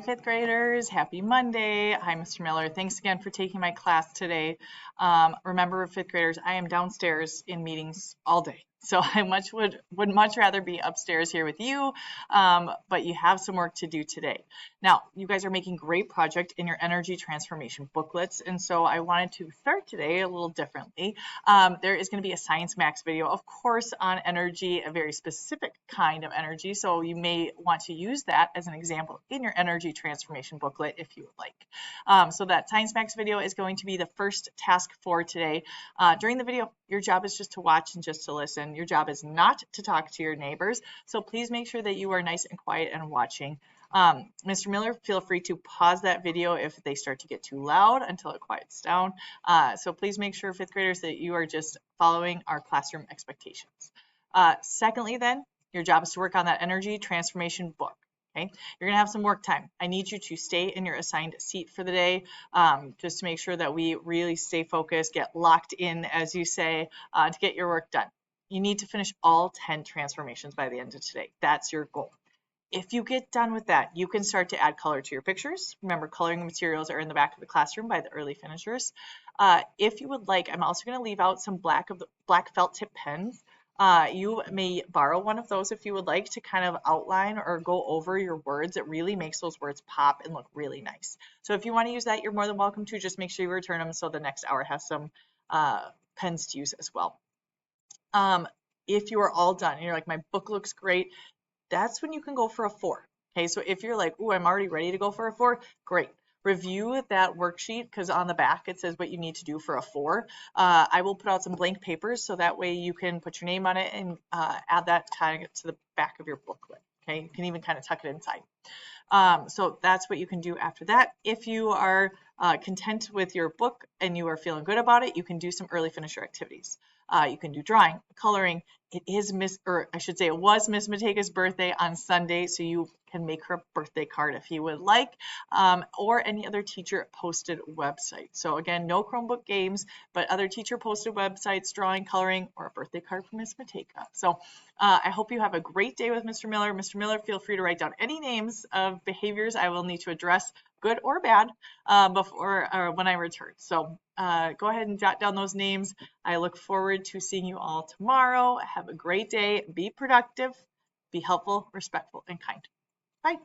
Fifth graders, happy Monday. Hi, Mr. Miller. Thanks again for taking my class today. Remember, fifth graders, I am downstairs in meetings all day. So I would much rather be upstairs here with you, but you have some work to do today. Now, you guys are making great project in your energy transformation booklets, and so I wanted to start today a little differently. There is going to be a Science Max video, of course, on energy, a very specific kind of energy, so you may want to use that as an example in your energy transformation booklet if you would like. So that Science Max video is going to be the first task for today. During the video, your job is just to watch and just to listen. Your job is not to talk to your neighbors, so please make sure that you are nice and quiet and watching. Mr. Miller, feel free to pause that video if they start to get too loud until it quiets down. So please make sure, fifth graders, that you are just following our classroom expectations. Secondly, then, your job is to work on that energy transformation book. Okay, you're gonna have some work time. I need you to stay in your assigned seat for the day, just to make sure that we really stay focused, get locked in, as you say, to get your work done. You need to finish all 10 transformations by the end of today. That's your goal. If you get done with that, you can start to add color to your pictures. Remember, coloring materials are in the back of the classroom by the early finishers. If you would like, I'm also going to leave out some black felt tip pens. You may borrow one of those if you would like to kind of outline or go over your words. It really makes those words pop and look really nice. So if you want to use that, you're more than welcome to. Just make sure you return them so the next hour has some pens to use as well. If you are all done and you're like, my book looks great, that's when you can go for a 4. Okay, so if you're like, oh, I'm already ready to go for a 4, great. Review that worksheet because on the back it says what you need to do for a 4. I will put out some blank papers so that way you can put your name on it and add that kind of to the back of your booklet. Okay, you can even kind of tuck it inside. So that's what you can do after that. If you are content with your book and you are feeling good about it, you can do some early finisher activities. You can do drawing, coloring. It is it was Miss Mateka's birthday on Sunday, so you can make her a birthday card if you would like, or any other teacher posted website. So again, no Chromebook games, but other teacher posted websites, drawing, coloring, or a birthday card for Miss Mateka. So I hope you have a great day with Mr. Miller. Mr. Miller, feel free to write down any names of behaviors I will need to address, good or bad, before or when I return. So go ahead and jot down those names. I look forward to seeing you all tomorrow. Have a great day. Be productive, be helpful, respectful, and kind. Bye.